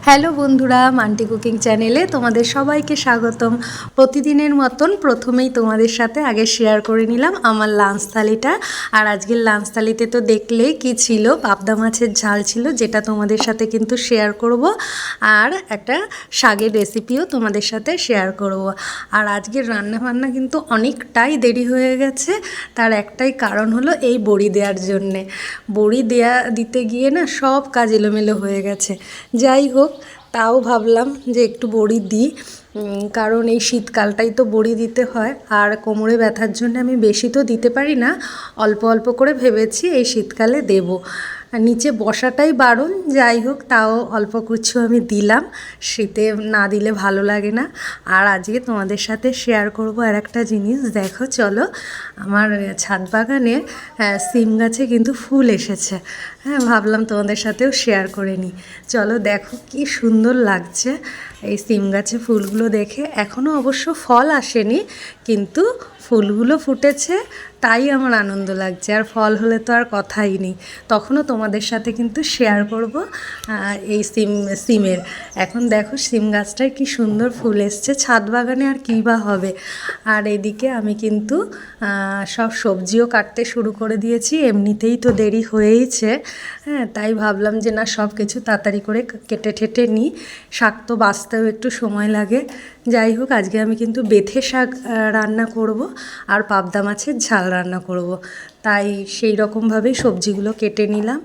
Hello বন্ধুরা, Manti cooking চ্যানেলে তোমাদের সবাইকে স্বাগতম। প্রতিদিনের মতন প্রথমেই তোমাদের সাথে আগে শেয়ার করে নিলাম আমার লাঞ্চ থালিটা। আর আজকের লাঞ্চ থালিতে তো দেখলেই কি ছিল, পাবদা মাছের ঝাল ছিল, যেটা তোমাদের সাথে কিন্তু শেয়ার করব। আর একটা শাকের রেসিপিও তোমাদের সাথে শেয়ার করব। আর আজকের রান্নাবান্না কিন্তু অনেকটাই দেরি হয়ে গেছে। তার একটাই কারণ হলো এই বড়ি দেওয়ার জন্যে। বড়ি দিতে গিয়ে না সব কাজ এলোমেলো হয়ে গেছে। যাই হোক, তাও ভাবলাম যে একটু বড়ি দিই, কারণ এই শীতকালটাই তো বড়ি দিতে হয়। আর কোমরে ব্যথার জন্য আমি বেশি তো দিতে পারি না, অল্প অল্প করে ভেবেছি এই শীতকালে দেব। নিচে বসাটাই বারণ, যাই হোক তাও অল্প কিছু আমি দিলাম, শীতে না দিলে ভালো লাগে না। আর আজকে তোমাদের সাথে শেয়ার করব আর একটা জিনিস। দেখো চলো, আমার ছাদ বাগানে সিম গাছে কিন্তু ফুল এসেছে। হ্যাঁ, ভাবলাম তোমাদের সাথেও শেয়ার করে নিই। চলো দেখো কি সুন্দর লাগছে এই সিম গাছে ফুলগুলো দেখে। এখনও অবশ্য ফল আসেনি, কিন্তু ফুলগুলো ফুটেছে, তাই আমার আনন্দ লাগছে। আর ফল হলে তো আর কথাই নেই, তখনও তোমাদের সাথে কিন্তু শেয়ার করব এই সিমের। এখন দেখো সিম গাছটায় কি সুন্দর ফুল এসছে, ছাদ বাগানে আর কী বা হবে। আর এদিকে আমি কিন্তু সব সবজিও কাটতে শুরু করে দিয়েছি, এমনিতেই তো দেরি হয়েইছে। হ্যাঁ, তাই ভাবলাম যে না, সব কিছু তাড়াতাড়ি করে কেটে ঠেটে নিই, শাক তো বাছতেও একটু সময় লাগে। যাই হোক, আজকে আমি কিন্তু বেথে শাক রান্না করব আর পাবদা মাছের ঝাল রান্না করব, তাই সেই রকমভাবেই সবজিগুলো কেটে নিলাম।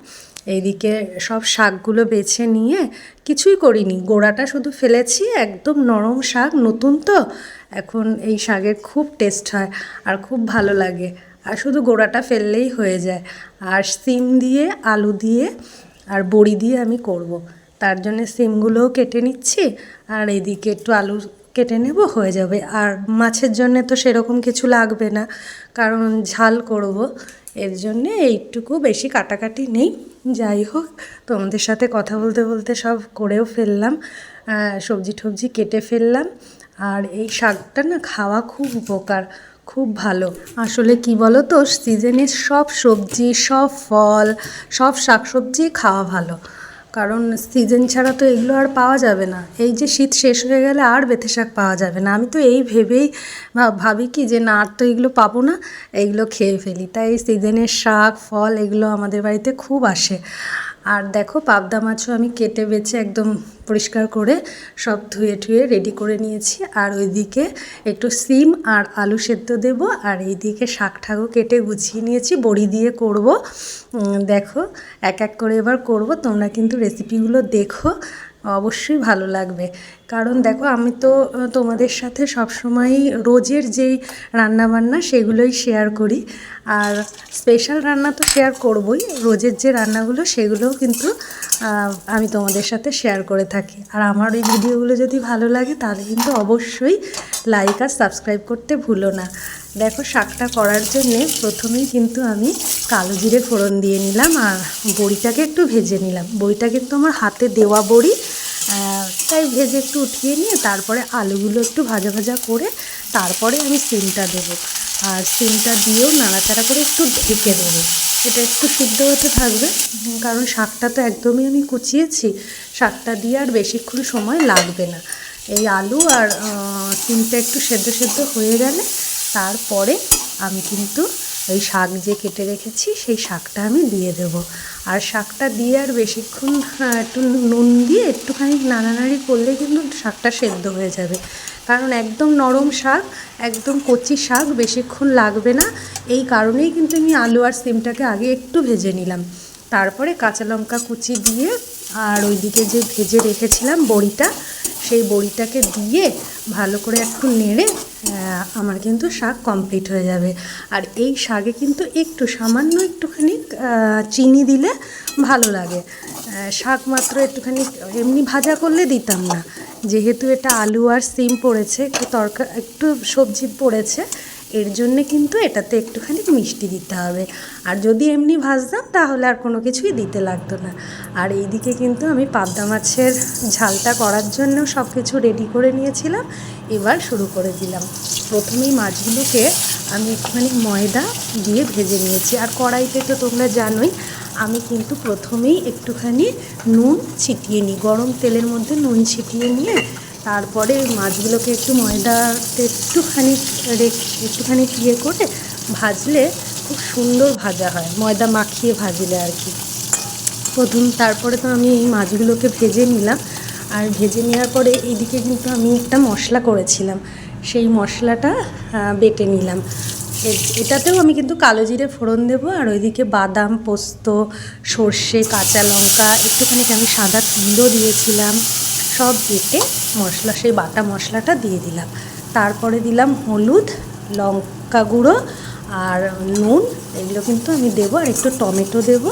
এইদিকে সব শাকগুলো বেছে নিয়ে কিছুই করিনি, গোড়াটা শুধু ফেলেছি। একদম নরম শাক, নতুন তো, এখন এই শাকের খুব টেস্ট হয় আর খুব ভালো লাগে। আর শুধু গোড়াটা ফেললেই হয়ে যায়। আর সিম দিয়ে, আলু দিয়ে আর বড়ি দিয়ে আমি করব। তার জন্যে সিমগুলোও কেটে নিচ্ছি, আর এইদিকে একটু আলু কেটে নেব, হয়ে যাবে। আর মাছের জন্যে তো সেরকম কিছু লাগবে না, কারণ ঝাল করব, এর জন্যে এইটুকু, বেশি কাটাকাটি নেই। যাই হোক, তোমাদের সাথে কথা বলতে বলতে সব করেও ফেললাম, সবজি টবজি কেটে ফেললাম। আর এই শাকটা না খাওয়া খুব উপকার, খুব ভালো। আসলে কি বলো তো, সিজনের সব সবজি, সব ফল, সব শাকসবজি খাওয়া ভালো, কারণ সিজন ছাড়া তো এগুলো আর পাওয়া যাবে না। এই যে শীত শেষ হয়ে গেলে আর বেথে শাক পাওয়া যাবে না, আমি তো এই ভেবেই ভাবি কি যে না, আর তো এগুলো পাবো না, এইগুলো খেয়ে ফেলি। তাই সিজনের শাক ফল এগুলো আমাদের বাড়িতে খুব আসে। আর দেখো, পাবদা মাছও আমি কেটে বেছে একদম পরিষ্কার করে সব ধুয়ে ঠুয়ে রেডি করে নিয়েছি। আর ওইদিকে একটু সিম আর আলু সেদ্ধ দেব, আর এইদিকে শাক ঠাকও কেটে গুছিয়ে নিয়েছি, বড়ি দিয়ে করব। দেখো এক এক করে এবার করব, তোমরা কিন্তু রেসিপিগুলো দেখো, অবশ্যই ভালো লাগবে। কারণ দেখো, আমি তো তোমাদের সাথে সবসময়ই রোজের যেই রান্নাবান্না সেগুলোই শেয়ার করি, আর স্পেশাল রান্না তো শেয়ার করবই, রোজের যে রান্নাগুলো সেগুলোও কিন্তু আমি তোমাদের সাথে শেয়ার করে থাকি। আর আমার এই ভিডিওগুলো যদি ভালো লাগে তাহলে কিন্তু অবশ্যই লাইক আর সাবস্ক্রাইব করতে ভুলো না। দেখো, শাকটা করার জন্যে প্রথমেই কিন্তু আমি কালো জিরে ফোড়ন দিয়ে নিলাম, আর বড়িটাকে একটু ভেজে নিলাম। বড়িটা কিন্তু আমার হাতে দেওয়া বড়ি, তাই ভেজে একটু উঠিয়ে নিয়ে তারপরে আলুগুলো একটু ভাজা ভাজা করে তারপরে আমি সিমটা দেবো। আর সিমটা দিয়েও নাড়াচাড়া করে একটু ঢেকে দেবো, এটা একটু সিদ্ধ হতে থাকবে, কারণ শাকটা তো একদমই আমি কুচিয়েছি, শাকটা দিয়ে আর বেশিক্ষণ সময় লাগবে না। এই আলু আর সিমটা একটু সেদ্ধ সেদ্ধ হয়ে গেলে তারপরে আমি কিন্তু ওই শাক যে কেটে রেখেছি সেই শাকটা আমি দিয়ে দেব। আর শাকটা দিয়ে আর বেশিক্ষণ একটু নুন দিয়ে একটুখানি নাড়ানাড়ি করলে কিন্তু শাকটা সেদ্ধ হয়ে যাবে, কারণ একদম নরম শাক, একদম কচি শাক, বেশিক্ষণ লাগবে না। এই কারণেই কিন্তু আমি আলু আর সিমটাকে আগে একটু ভেজে নিলাম, তারপরে কাঁচা লঙ্কা কুচি দিয়ে আর ওইদিকে যে ভেজে রেখেছিলাম বড়িটা, সেই বড়িটাকে দিয়ে ভালো করে একটু নেড়ে আমার কিন্তু শাক কমপ্লিট হয়ে যাবে। আর এই শাকে কিন্তু একটু সামান্য একটুখানি চিনি দিলে ভালো লাগে। শাক মাত্র একটুখানি এমনি ভাজা করলে দিতাম না, যেহেতু এটা আলু আর সিম পড়েছে, একটু সবজি পড়েছে, এর জন্যে কিন্তু এটাতে একটুখানি মিষ্টি দিতে হবে। আর যদি এমনি ভাজতাম তাহলে আর কোনো কিছুই দিতে লাগতো না। আর এইদিকে কিন্তু আমি পাবদা মাছের ঝালটা করার জন্য সব কিছু রেডি করে নিয়েছিলাম, এবার শুরু করে দিলাম। প্রথমেই মাছগুলোকে আমি একটুখানি ময়দা দিয়ে ভেজে নিয়েছি, আর কড়াইতে তো তোমরা জানোই আমি কিন্তু প্রথমেই একটুখানি নুন ছিটিয়ে নিই, গরম তেলের মধ্যে নুন ছিটিয়ে নিয়ে তারপরে মাছগুলোকে একটু ময়দাতে একটুখানি ইয়ে করে ভাজলে খুব সুন্দর ভাজা হয়, ময়দা মাখিয়ে ভাজলে আর কি। তারপরে তো আমি এই মাছগুলোকে ভেজে নিলাম, আর ভেজে নেওয়ার পরে এইদিকে কিন্তু আমি একটা মশলা করেছিলাম, সেই মশলাটা বেটে নিলাম। এটাতেও আমি কিন্তু কালো জিরে ফোড়ন দেবো, আর ওইদিকে বাদাম, পোস্ত, সর্ষে, কাঁচা লঙ্কা, একটুখানি আমি সাদা তিলও দিয়েছিলাম, সব বেটে সেই বাটা মশলাটা দিয়ে দিলাম। তারপরে দিলাম হলুদ, লঙ্কা গুঁড়ো আর নুন, এগুলো কিন্তু আমি দেবো, আর একটু টমেটো দেবো,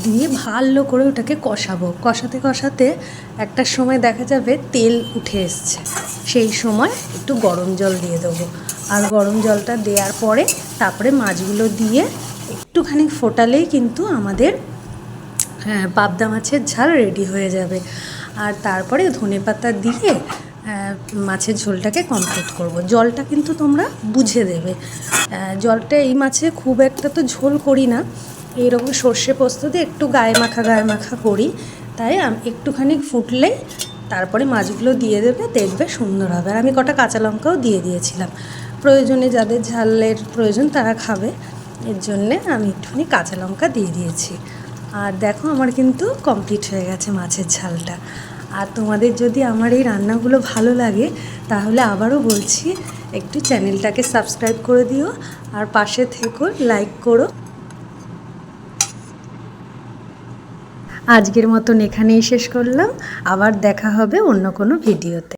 দিয়ে ভালো করে ওটাকে কষাবো। কষাতে কষাতে একটা সময় দেখা যাবে তেল উঠে এসছে, সেই সময় একটু গরম জল দিয়ে দেবো, আর গরম জলটা দেওয়ার পরে তারপরে মাছগুলো দিয়ে একটুখানি ফোটালেই কিন্তু আমাদের পাবদা মাছের ঝাল রেডি হয়ে যাবে। আর তারপরে ধনেপাতা দিয়ে মাছের ঝোলটাকে কমপ্লিট করব। জলটা কিন্তু তোমরা বুঝে দেবে, জলটা এই মাছে খুব একটা তো ঝোল করি না, এইরকম সর্ষে পোস্ত দিয়ে একটু গায়ে মাখা করি, তাই একটুখানি ফুটলেই তারপরে মাছগুলো দিয়ে দেবে, দেখবে সুন্দর হবে। আর আমি কটা কাঁচা লঙ্কাও দিয়ে দিয়েছিলাম, প্রয়োজনে যাদের ঝালের প্রয়োজন তারা খাবে, এর জন্যে আমি একটুখানি কাঁচা লঙ্কা দিয়ে দিয়েছি। আর দেখো আমার কিন্তু কমপ্লিট হয়ে গেছে মাছের ঝালটা। আর তোমাদের যদি আমার এই রান্নাগুলো ভালো লাগে তাহলে আবারও বলছি, একটু চ্যানেলটাকে সাবস্ক্রাইব করে দিও, আর পাশে থেকো, লাইক করো। আজকের মতন এখানেই শেষ করলাম, আবার দেখা হবে অন্য কোনো ভিডিওতে।